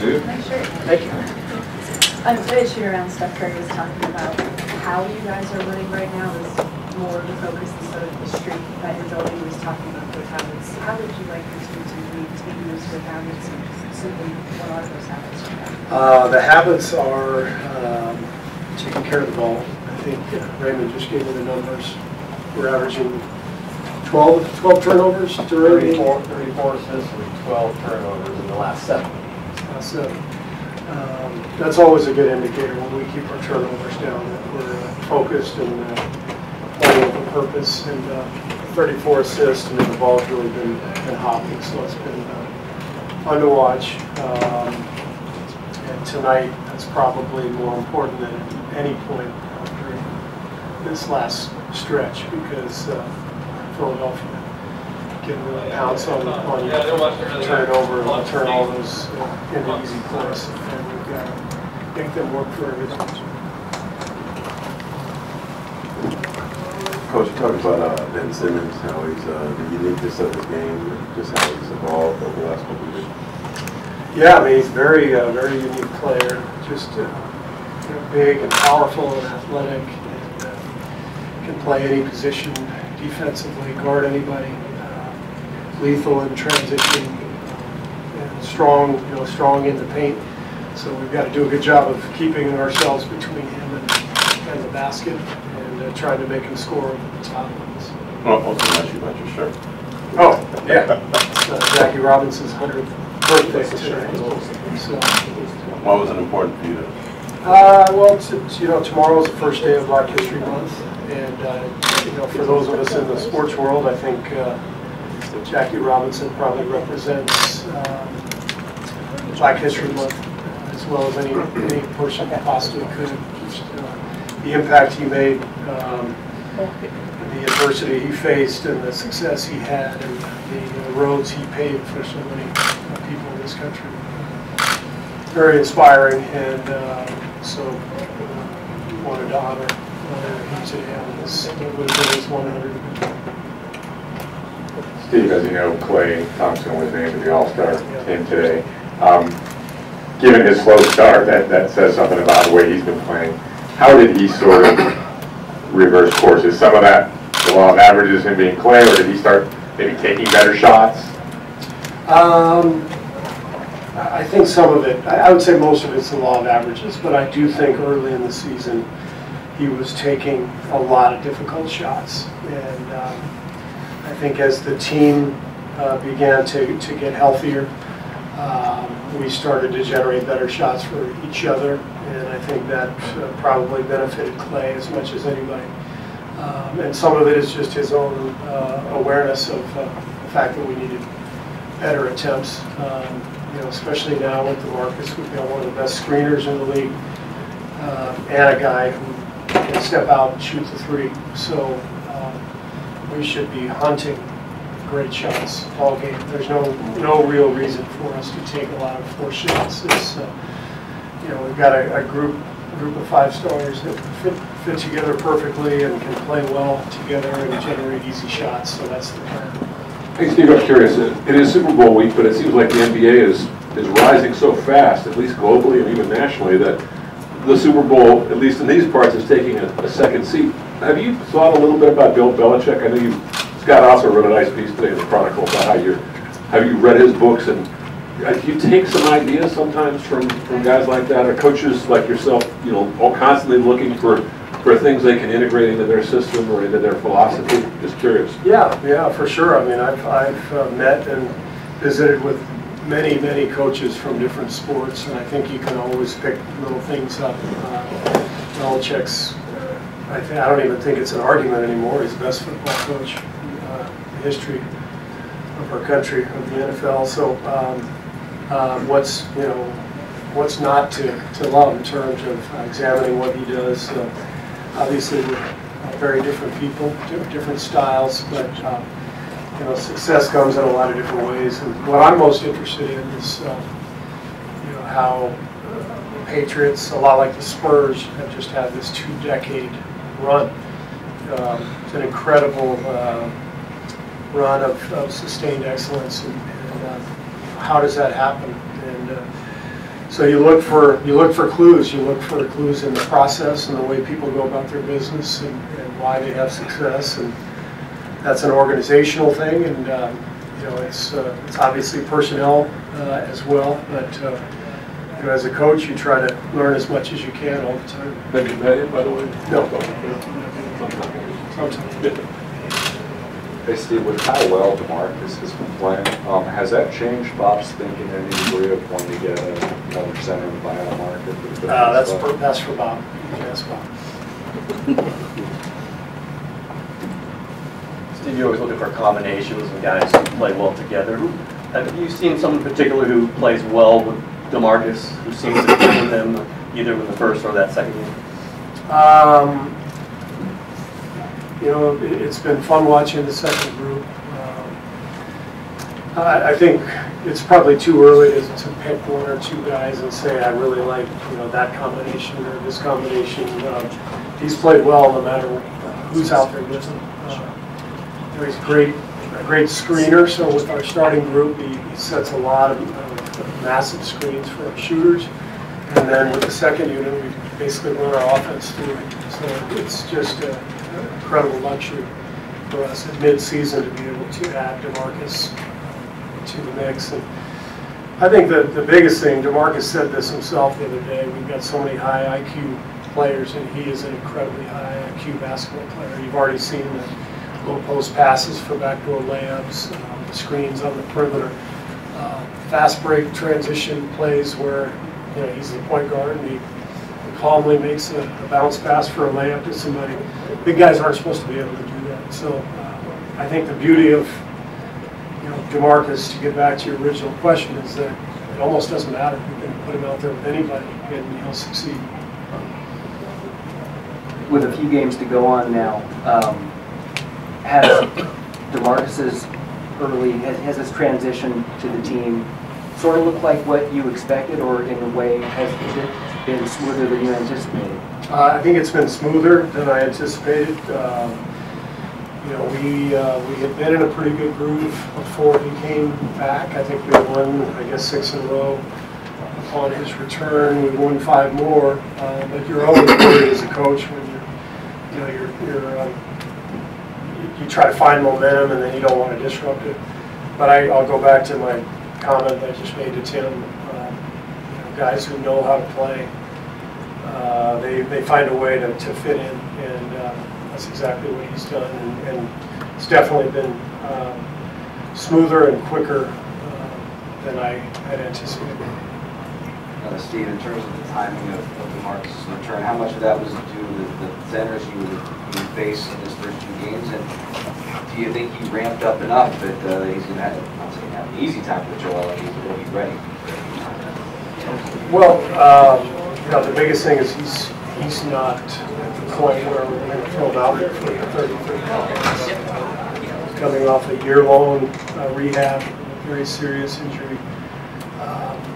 Nice shirt. Thank you. The shoot around Steph Curry was talking about how you guys are winning right now is more of the focus than sort of the streak that you're building. He was talking about good habits. How would you like your team to maintain those good habits, and simply what are those habits for them? The habits are taking care of the ball. I think Raymond just gave me the numbers. We're averaging 12 turnovers during 34 assists with 12 turnovers in the last 7. That's always a good indicator when we keep our turnovers down, that we're focused and playing with a purpose. And 34 assists, and the ball's really been hopping, so it's been fun to watch. And tonight, that's probably more important than at any point during this last stretch, because Philadelphia can really pounce on turn it over and turn all those into easy plays, and we've got to make them work for everything. Coach, you talked about Ben Simmons, how he's the uniqueness of his game, and just how he's evolved over the last couple of years. Yeah, I mean, he's very unique player, just big and powerful and athletic, and can play any position defensively, guard anybody, lethal in transition, and strong in the paint. So we've got to do a good job of keeping ourselves between him and the basket, and trying to make him score over the top. Well, also ask you about your shirt. Oh, yeah. It's Jackie Robinson's 100th birthday today. So, why was it important for you to? Well, tomorrow's the first day of Black History Month, and for those of us in the sports world, I think Jackie Robinson probably represents Black History Month as well as any person possibly could. Just, the impact he made, the adversity he faced, and the success he had, and the roads he paved for so many people in this country. Very inspiring, and so wanted to honor him today on this. It would have been his 100. Steve, as you know, Klay Thompson was named to the All-Star team today. Given his slow start, that says something about the way he's been playing. How did he sort of reverse course? Is some of that the law of averages him being Klay, or did he start maybe taking better shots? I think some of it, I would say most of it's the law of averages, but I do think early in the season he was taking a lot of difficult shots. And I think as the team began to get healthier, we started to generate better shots for each other, and I think that probably benefited Klay as much as anybody. And some of it is just his own awareness of the fact that we needed better attempts. Especially now with DeMarcus, we've got one of the best screeners in the league, and a guy who can step out and shoot the three. So we should be hunting great shots all game. There's no real reason for us to take a lot of forced shots. It's we've got a group of 5 stars that fit together perfectly and can play well together and generate easy shots. So that's the plan. Hey Steve, I'm curious, it is Super Bowl week, but it seems like the NBA is rising so fast, at least globally and even nationally, that the Super Bowl, at least in these parts, is taking a second seat. Have you thought a little bit about Bill Belichick? I know Scott also wrote a nice piece today in the Chronicle about have you read his books, and do you take some ideas sometimes from guys like that, or coaches like yourself, all constantly looking for things they can integrate into their system or into their philosophy? Just curious. Yeah, for sure. I mean, I've met and visited with many coaches from different sports, and I think you can always pick little things up. Belichick's, I don't even think it's an argument anymore. He's the best football coach in the history of our country, of the NFL. So what's not to love in terms of examining what he does? Obviously, we're very different people, different styles, but success comes in a lot of different ways. And what I'm most interested in is how the Patriots, a lot like the Spurs, have just had this 2-decade run. It's an incredible run of sustained excellence, and how does that happen? And So you look for clues. You look for clues in the process and the way people go about their business and why they have success. And that's an organizational thing, and you know, it's obviously personnel as well. But you know, as a coach, you try to learn as much as you can all the time. Been competitive, by the way? No. Hey Steve, with how well DeMarcus has been playing, has that changed Bob's thinking in any degree of wanting to get another center in the buyout market? That's for Bob. You can ask Bob. Steve, you're always looking for combinations and guys who play well together. Have you seen someone in particular who plays well with DeMarcus, who seems to fit with him either in the first or that second game? You know, it's been fun watching the second group. I think it's probably too early to pick one or two guys and say I really like, you know, that combination or this combination. He's played well no matter who's out there with him. You know, he's a great screener. So with our starting group, he sets a lot of massive screens for our shooters. And then with the second unit, we basically run our offense through it. So it's just an incredible luxury for us at mid-season to be able to add DeMarcus to the mix. And I think the biggest thing, DeMarcus said this himself the other day, we've got so many high IQ players, and he is an incredibly high IQ basketball player. You've already seen the low post passes for backdoor layups, the screens on the perimeter, fast break transition plays where, you know, he's the point guard and he calmly makes a bounce pass for a layup to somebody. Big guys aren't supposed to be able to do that. So I think the beauty of, you know, DeMarcus, to get back to your original question, is that it almost doesn't matter. You can put him out there with anybody and he'll succeed. With a few games to go on now, has DeMarcus's has his transition to the team sort of looked like what you expected, or in a way has it been smoother than you anticipated? I think it's been smoother than I anticipated. You know, we had been in a pretty good groove before he came back. I think we won, I guess, 6 in a row upon his return. We won 5 more. But you're always worried as a coach when you try to find momentum and then you don't want to disrupt it. But I'll go back to my comment I just made to Tim. You know, guys who know how to play, they find a way to fit in, and that's exactly what he's done. And it's definitely been smoother and quicker than I had anticipated. Steve, in terms of the timing of DeMarcus' return, how much of that was due to the centers you faced in his first 2 games, and do you think he ramped up enough that he's going to have an easy time with Joel and he's going to be ready? Well, you know, the biggest thing is he's not at the point where we're going to throw him out for 33 pounds. He's coming off a year-long rehab, very serious injury.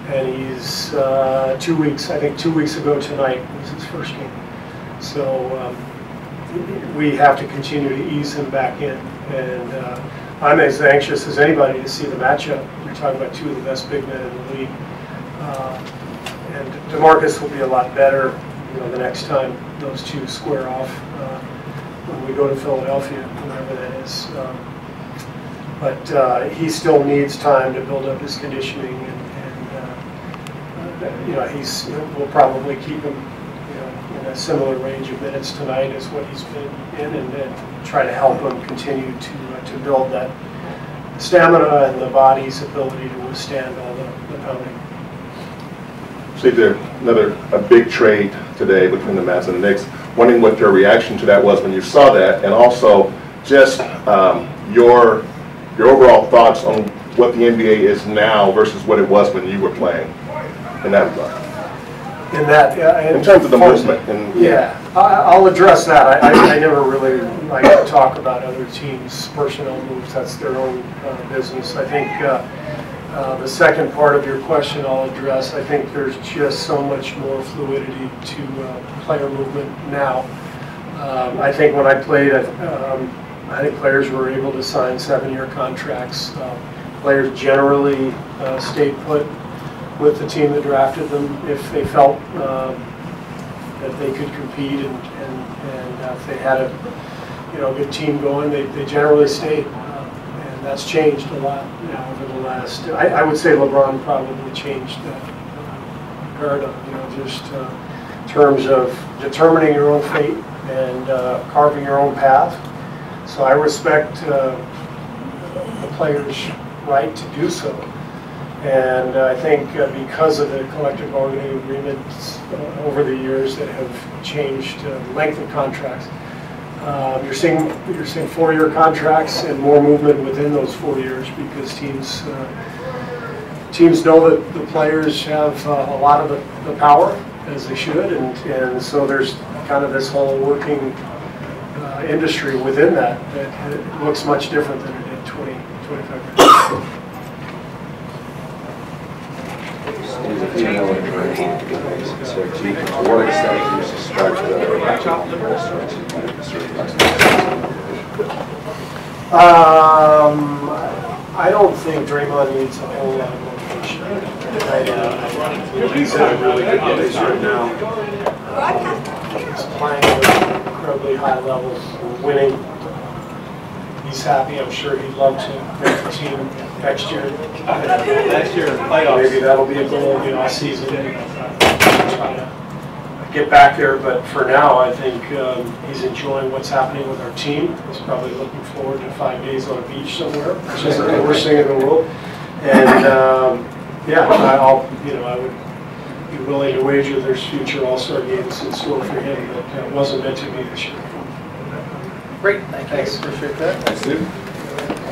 And he's 2 weeks, I think 2 weeks ago tonight was his first game. So we have to continue to ease him back in. And I'm as anxious as anybody to see the matchup. You're talking about 2 of the best big men in the league. And DeMarcus will be a lot better, you know, the next time those 2 square off when we go to Philadelphia, whenever that is. But he still needs time to build up his conditioning, and you know, we'll probably keep him, you know, in a similar range of minutes tonight as what he's been in, and then try to help him continue to build that stamina and the body's ability to withstand all the pounding. See, there's a big trade today between the Mavs and the Knicks. Wondering what your reaction to that was when you saw that, and also just your overall thoughts on what the NBA is now versus what it was when you were playing in that regard. In terms of the movement. Yeah, I'll address that. I never really like to talk about other teams' personnel moves. That's their own business. I think the second part of your question I'll address. I think there's just so much more fluidity to player movement now. I think when I played, I think players were able to sign 7-year contracts. Players generally stayed put with the team that drafted them if they felt that they could compete, and if they had a good team going, they generally stayed. And that's changed a lot now over the last. I would say LeBron probably changed that paradigm. Just in terms of determining your own fate and carving your own path. So I respect the players' right to do so. And I think because of the collective bargaining agreements over the years that have changed the length of contracts, you're seeing 4-year contracts and more movement within those 4 years because teams know that the players have a lot of the power, as they should, and so there's kind of this whole working industry within that looks much different than it did 20, 25 years ago. To what extent do you suspect I don't think Draymond needs a whole lot of motivation. He's at a really good place right now. He's playing at an incredibly high level, winning. He's happy. I'm sure he'd love to make the team next year. Next year, playoffs. Maybe that'll be a goal in the off season. Try to get back there, but for now, I think he's enjoying what's happening with our team. He's probably looking forward to 5 days on a beach somewhere, which is the worst thing in the world. And yeah, I would be willing to wager there's future All-Star games in store for him that wasn't meant to be this year. Great, thanks. Appreciate that. Thanks, Steve.